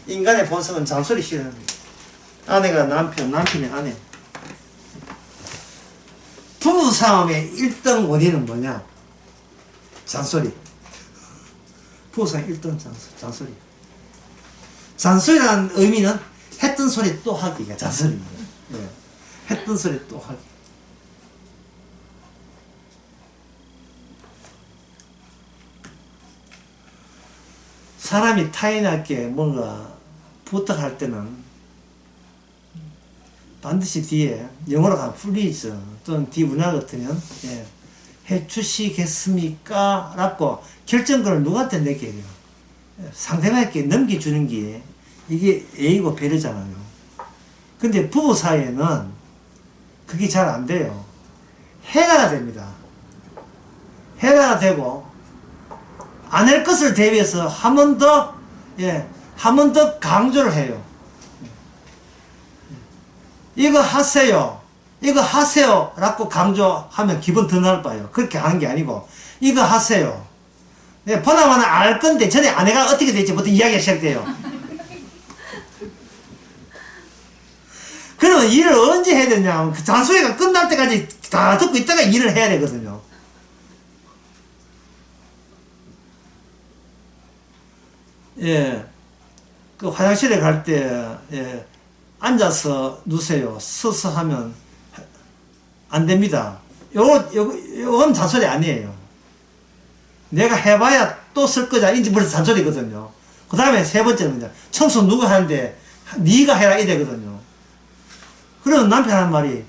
인간의 본성은 잔소리 싫어합니다. 아내가 남편, 남편이 아내. 부부싸움의 1등 원인은 뭐냐? 잔소리. 부부싸움 1등 잔소리. 잔소리라는 의미는 했던 소리 또 하기가 잔소리입니다. 했던 소리 또 하기. 사람이 타인에게 뭔가 부탁할 때는 반드시 뒤에 영어로 가면 please 또는 뒤 문화 같으면 해주시겠습니까? 라고 결정권을 누구한테 내게 해요? 상대방에게 넘겨주는 게 이게 예의고 배려잖아요. 근데 부부 사이에는 그게 잘 안 돼요. 해가 됩니다. 해가 되고 안 할 것을 대비해서 한 번 더, 한 번 더 강조를 해요. 이거 하세요. 이거 하세요. 라고 강조하면 기분 더 나빠요. 그렇게 하는 게 아니고, 이거 하세요. 보나마나 알 건데, 전에 아내가 어떻게 될지 부터 이야기가 시작돼요. 그러면 일을 언제 해야 되냐? 그 잔소리가 끝날 때까지 다 듣고 있다가 일을 해야 되거든요. 그 화장실에 갈 때, 앉아서 누세요. 서서 하면 안 됩니다. 요건 잔소리 아니에요. 내가 해봐야 또 쓸 거자. 이제 벌써 잔소리거든요. 그 다음에 세 번째는 청소 누가 하는데, 네가 해라 이 되거든요. 그러면 남편 하는 말이,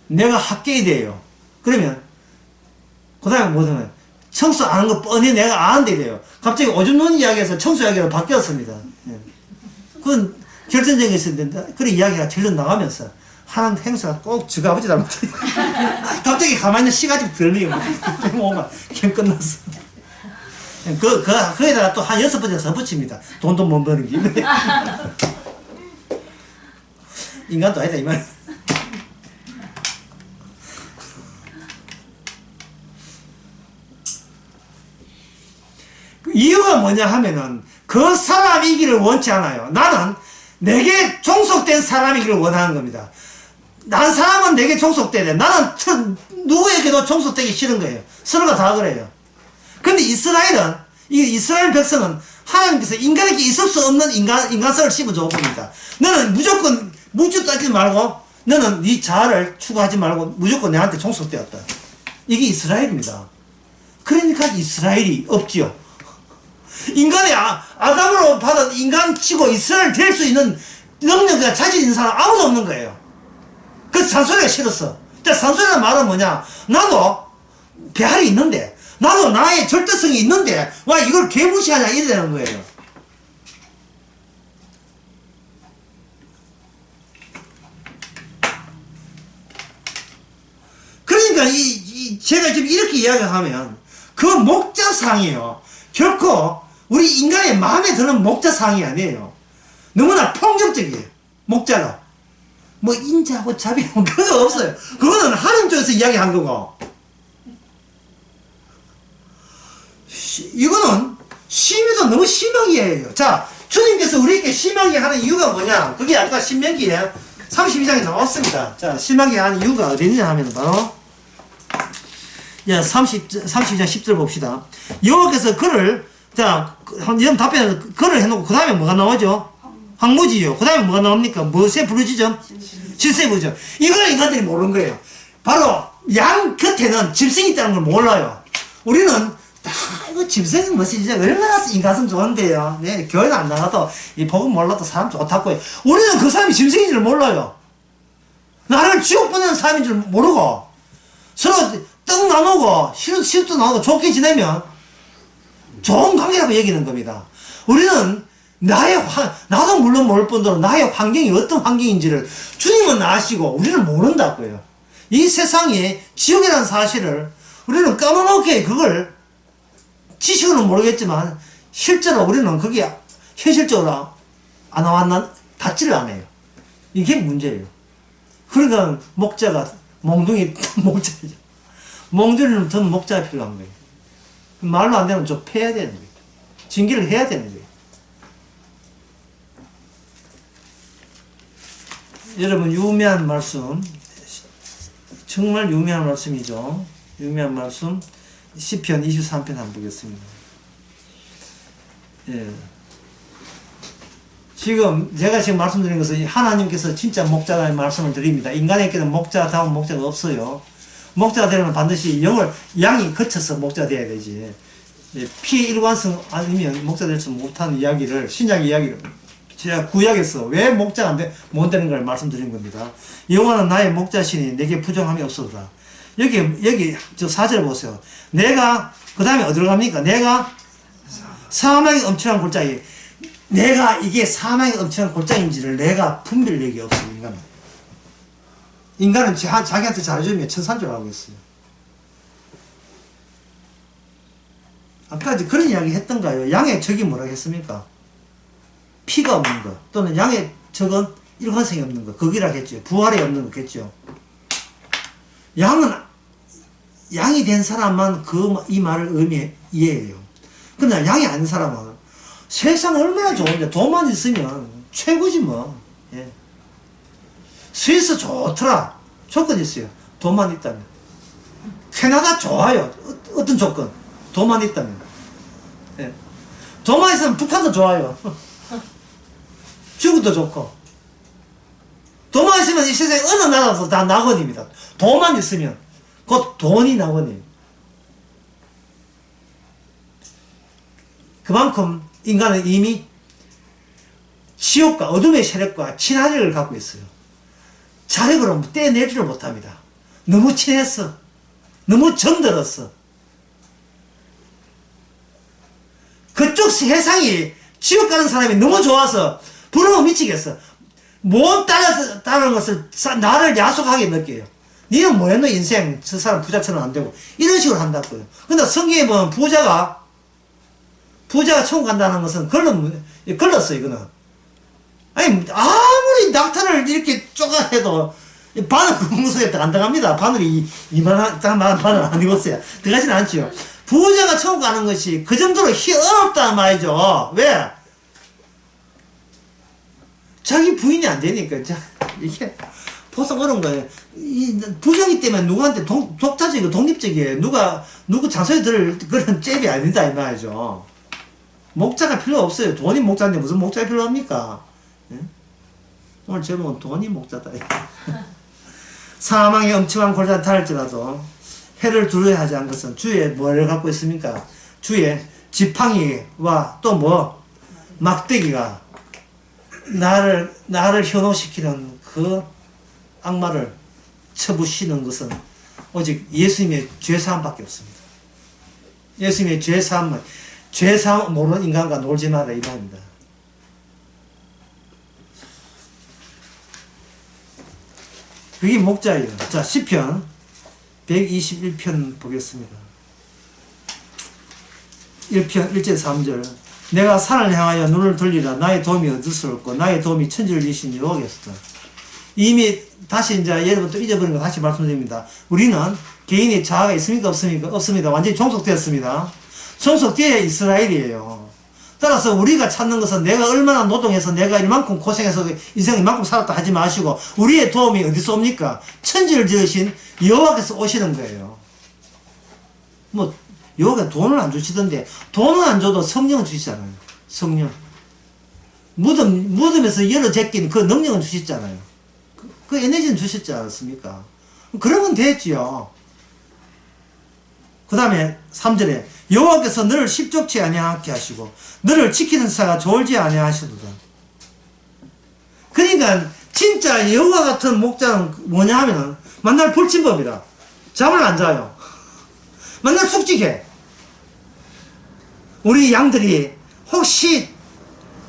내가 할게 이 돼요. 그러면, 그 다음에 뭐냐면, 청소 안 하는 거 뻔히 내가 아는데 이래요. 갑자기 오줌 누는 이야기에서 청소 이야기로 바뀌었습니다. 예. 그건 결정적인 게 있었는데, 그런 이야기가 절로 나가면서, 하는 행사가 꼭 지가 아버지 닮았다. 갑자기 가만히 시가지 들리고, 오면 캠 끝났어. 거기다가 또 한 6번째 더 붙입니다. 돈도 못 버는 게. 인간도 아니다, 이 말. 이유가 뭐냐 하면은, 그 사람이기를 원치 않아요. 나는 내게 종속된 사람이기를 원하는 겁니다. 난 사람은 내게 종속돼야 돼. 나는 누구에게도 종속되기 싫은 거예요. 서로가 다 그래요. 근데 이스라엘은, 이 이스라엘 백성은 하나님께서 인간에게 있을 수 없는 인간성을 씹어줘 봅니다. 너는 무조건 묵주 따지지 말고, 너는 네 자아를 추구하지 말고 무조건 내한테 종속되었다. 이게 이스라엘입니다. 그러니까 이스라엘이 없지요. 인간의 아담으로 받은 인간치고 이스라엘 될 수 있는 능력과 자질 있는 사람 아무도 없는 거예요. 그래서 산소리가 싫었어. 산소리라는 말은 뭐냐? 나도 배알이 있는데, 나도 나의 절대성이 있는데, 와, 이걸 개무시하냐, 이러는 거예요. 그러니까, 제가 지금 이렇게 이야기하면, 그 목자상이에요. 결코, 우리 인간의 마음에 드는 목자상이 아니에요. 너무나 폭력적이에요. 목자가. 뭐, 인자하고 자비하고 그런 거 없어요. 그거는 하나님 쪽에서 이야기한 거고. 이거는 심의도 너무 심하게예요. 자, 주님께서 우리에게 심하게 하는 이유가 뭐냐? 그게 아까 신명기에 32장에 나왔습니다. 자, 심하게 하는 이유가 어디 있냐 하면 바로 32장 10절 봅시다. 여호와께서 그를, 자, 이런 답변을 그를 해놓고 그 다음에 뭐가 나오죠? 황무지요. 그 다음에 뭐가 나옵니까? 무엇에 부르짖음? 질서에 부르짖음. 이걸 인간들이 모르는 거예요. 바로 양 곁에는 짐승이 있다는 걸 몰라요. 우리는 이거 짐승이 뭐지? 진짜 얼마나 인간성 좋은데요. 네, 교회는 안 나가도 이 복음 몰라도 사람 좋다고 해요. 우리는 그 사람이 짐승인 줄 몰라요. 나를 지옥 보내는 사람인 줄 모르고 서로 떡 나누고 시도 나누고 좋게 지내면 좋은 관계라고 얘기하는 겁니다. 우리는 나도 물론 모를 뿐더러 나의 환경이 어떤 환경인지를 주님은 아시고 우리는 모른다고요. 이 세상이 지옥이라는 사실을 우리는 까먹게 그걸 지식으로는 모르겠지만 실제로 우리는 그게 현실적으로 닿지를 않아요. 이게 문제예요. 그러니까 목자가 몽둥이 목자죠. 몽둥이는 든 목자가 필요한 거예요. 말로 안 되면 좀 패야 되는 거예요. 징계를 해야 되는 거예요. 여러분 유명한 말씀, 정말 유명한 말씀이죠. 유명한 말씀 시편 23편 한번 보겠습니다. 예. 제가 지금 말씀드린 것은 하나님께서 진짜 목자라는 말씀을 드립니다. 인간에게는 목자다운 목자가 없어요. 목자가 되려면 반드시 양이 거쳐서 목자가 돼야 되지. 예. 피의 일관성 아니면 목자 될 수 못하는 이야기를, 신약 이야기를 제가 구약에서 왜 목자가 못 되는 걸 말씀드린 겁니다. 여호와는 나의 목자시니 내게 부정함이 없어도다. 여기 저 4절 보세요. 내가 그 다음에 어디로 갑니까? 내가 사망의 엄청난 골짜기. 내가 이게 사망의 엄청난 골짜기인지를 내가 분별력이 없어요. 인간은 자기한테 잘해주면 천사인 줄 알고 있어요. 아까 그런 이야기 했던가요? 양의 적이 뭐라고 했습니까? 피가 없는 것 또는 양의 적은 일관성이 없는 것, 거기라고 했죠. 부활이 없는 거겠죠. 양이 된 사람만 이 말을 이해해요. 근데 양이 아닌 사람은 세상 얼마나 좋은데 돈만 있으면 최고지 뭐. 예. 스위스 좋더라. 조건이 있어요. 돈만 있다면. 캐나다 좋아요. 어떤 조건? 돈만 있다면. 예. 돈만 있으면 북한도 좋아요. 중국도 좋고. 돈만 있으면 이 세상에 어느 나라도 다 낙원입니다. 돈만 있으면. 곧 돈이 낙원이에요. 그만큼 인간은 이미 지옥과 어둠의 세력과 친화력을 갖고 있어요. 자력으로 떼내지를 못합니다. 너무 친했어. 너무 정들었어. 그쪽 세상이 지옥 가는 사람이 너무 좋아서 부러워 미치겠어. 몸 따르는 것을 나를 야속하게 느껴요. 니는 뭐였노 인생 저 사람 부자처럼 안 되고 이런 식으로 한다고요. 근데 성경에 보면 부자가 천국 간다는 것은 걸렀어 이거는. 아니 아무리 낙타를 이렇게 쪼가해도 바늘 구멍 속에 안 들어갑니다. 바늘이 이만한 바늘 안 입었어요. 들어가진 않지요. 부자가 천국 가는 것이 그 정도로 어렵단 말이죠. 왜? 자기 부인이 안 되니까. 이게 보통 어려운 거예요. 부정이 때문에 누구한테 독자적이고 독립적이에요. 누구 장소에 들 그런 잽이 아니다 이 말이죠. 목자가 필요 없어요. 돈이 목자인데 무슨 목자가 필요합니까? 예? 오늘 제목은 돈이 목자다. 사망의 엄청난 골짜기 탈지라도 해를 두려워야 하지 않은 것은 주의 뭐를 갖고 있습니까? 주의 지팡이와 또 뭐 막대기가 나를 현혹시키는 그 악마를 쳐부시는 것은 오직 예수님의 죄사함밖에 없습니다. 예수님의 죄사함 모르는 인간과 놀지 마라 이 말입니다. 그게 목자예요. 자, 시편 121편 보겠습니다. 1편 1절 3절 내가 산을 향하여 눈을 돌리라 나의 도움이 어디서 올고 나의 도움이 천지를 지으신 여호와께서다. 이미 다시 이제 여러분 또 잊어버린 거 다시 말씀드립니다. 우리는 개인의 자아가 있습니까? 없습니까? 없습니다. 완전히 종속되었습니다. 종속되어 이스라엘이에요. 따라서 우리가 찾는 것은 내가 얼마나 노동해서 내가 이만큼 고생해서 인생을 이만큼 살았다 하지 마시고 우리의 도움이 어디서 옵니까? 천지를 지으신 여호와께서 오시는 거예요. 뭐 여호와가 돈을 안 주시던데 돈은 안 줘도 성령은 주시잖아요. 성령. 무덤에서 열어 제낀 그 능력은 주셨잖아요. 그 에너지는 주셨지 않습니까? 그러면 됐지요. 그 다음에 3절에 여호와께서 너를 십족치 아니하게 하시고 너를 지키는 자가 졸지 아니하시도다. 그러니까 진짜 여호와 같은 목자는 뭐냐 하면 만날 불침법이다. 잠을 안 자요. 맨날 숙직해. 우리 양들이 혹시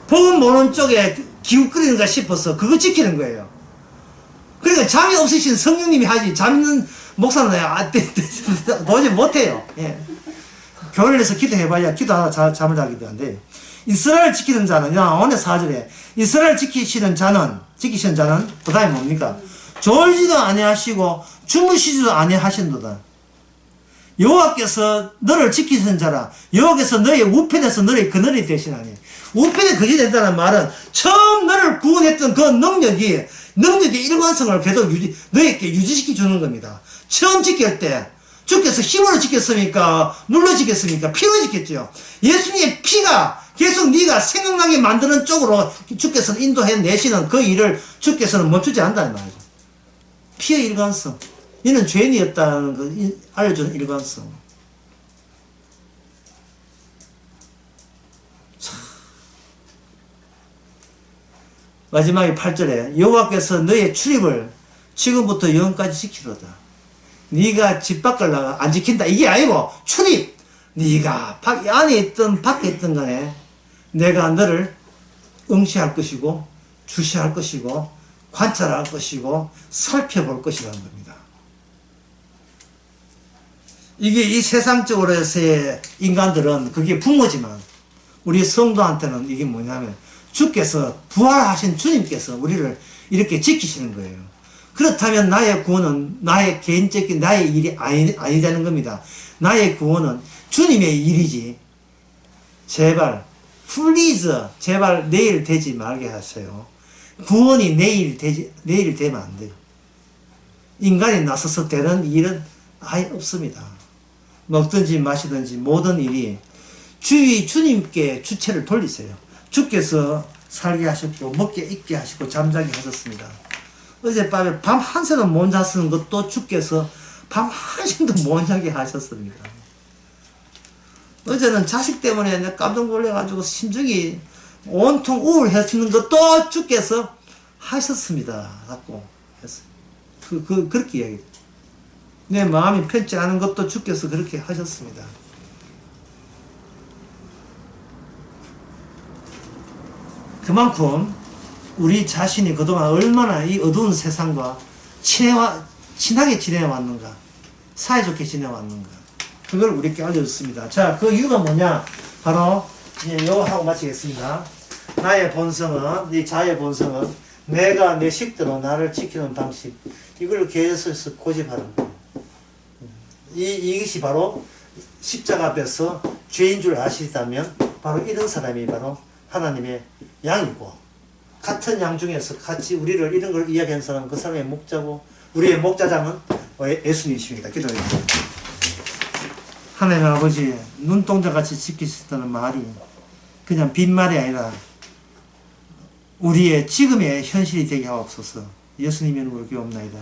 복음 모르는 쪽에 기웃거리는가 싶어서 그거 지키는 거예요. 그러니까 잠이 없으신 성령님이 하지 잠있는 목사는 도저히 못해요. 예. 교회를 해서 기도해봐야 기도하다 잠을 자기도 안 돼요. 이스라엘 지키는 자는 오늘 4절에 이스라엘 지키시는 자는 그 다음에 뭡니까? 졸지도 아니하시고 주무시지도 아니하신도다. 여호와께서 너를 지키시는 자라. 여호와께서 너의 우편에서 너의 그늘이 되시나니. 우편에 그지 된다는 말은 처음 너를 구원했던 그 능력의 일관성을 계속 너에게 유지시켜 주는 겁니다. 처음 지킬 때 주께서 힘으로 지켰습니까? 물로 지켰습니까? 피로 지켰죠. 예수님의 피가 계속 네가 생각나게 만드는 쪽으로 주께서는 인도해 내시는 그 일을 주께서는 멈추지 않는다는 말이죠. 피의 일관성. 이는 죄인이었다는 걸 알려주는 일관성. 마지막에 8절에 여호와께서 너의 출입을 지금부터 영까지 지키로다. 네가 집 밖을 나가 안 지킨다 이게 아니고 출입. 네가 안에 있든 밖에 있든 간에 내가 너를 응시할 것이고 주시할 것이고 관찰할 것이고 살펴볼 것이라는 겁니다. 이게 이 세상적으로서의 인간들은 그게 부모지만 우리 성도한테는 이게 뭐냐면 주께서 부활하신 주님께서 우리를 이렇게 지키시는 거예요. 그렇다면 나의 구원은 나의 개인적인 나의 일이 아니라는 겁니다. 나의 구원은 주님의 일이지. 제발 플리즈 제발 내일 되지 말게 하세요. 구원이 내일 되면 안 돼요. 인간이 나서서 되는 일은 아예 없습니다. 먹든지 마시든지 모든 일이 주님께 주체를 돌리세요. 주께서 살게 하셨고 먹게 입게 하시고 잠자게 하셨습니다. 어젯밤에 밤 한새도 못 잤는 것도 주께서 밤 한숨도 못 자게 하셨습니다. 어제는 자식 때문에 깜짝 놀래가지고 심정이 온통 우울해지는 것도 주께서 하셨습니다. 라고 했어요. 그렇게 이야기해요. 내 마음이 편치 않은 것도 주께서 그렇게 하셨습니다. 그만큼 우리 자신이 그동안 얼마나 이 어두운 세상과 친하게 지내왔는가, 사이좋게 지내왔는가, 그걸 우리께 알려줬습니다. 자, 그 이유가 뭐냐? 바로 이제 이거 하고 마치겠습니다. 나의 본성은, 이 자의 본성은 내가 내 식대로 나를 지키는 방식, 이걸 계속 고집하는 거예요. 이것이 바로 십자가 앞에서 죄인 줄 아시다면 바로 이런 사람이 바로 하나님의 양이고, 같은 양 중에서 같이 우리를 이런 걸 이야기하는 사람은 그 사람의 목자고, 우리의 목자장은 예수님이십니다. 기도합니다. 하나님 아버지, 눈동자같이 지키셨다는 말이 그냥 빈말이 아니라 우리의 지금의 현실이 되게 하옵소서. 예수님의 이름으로 기도합나이다.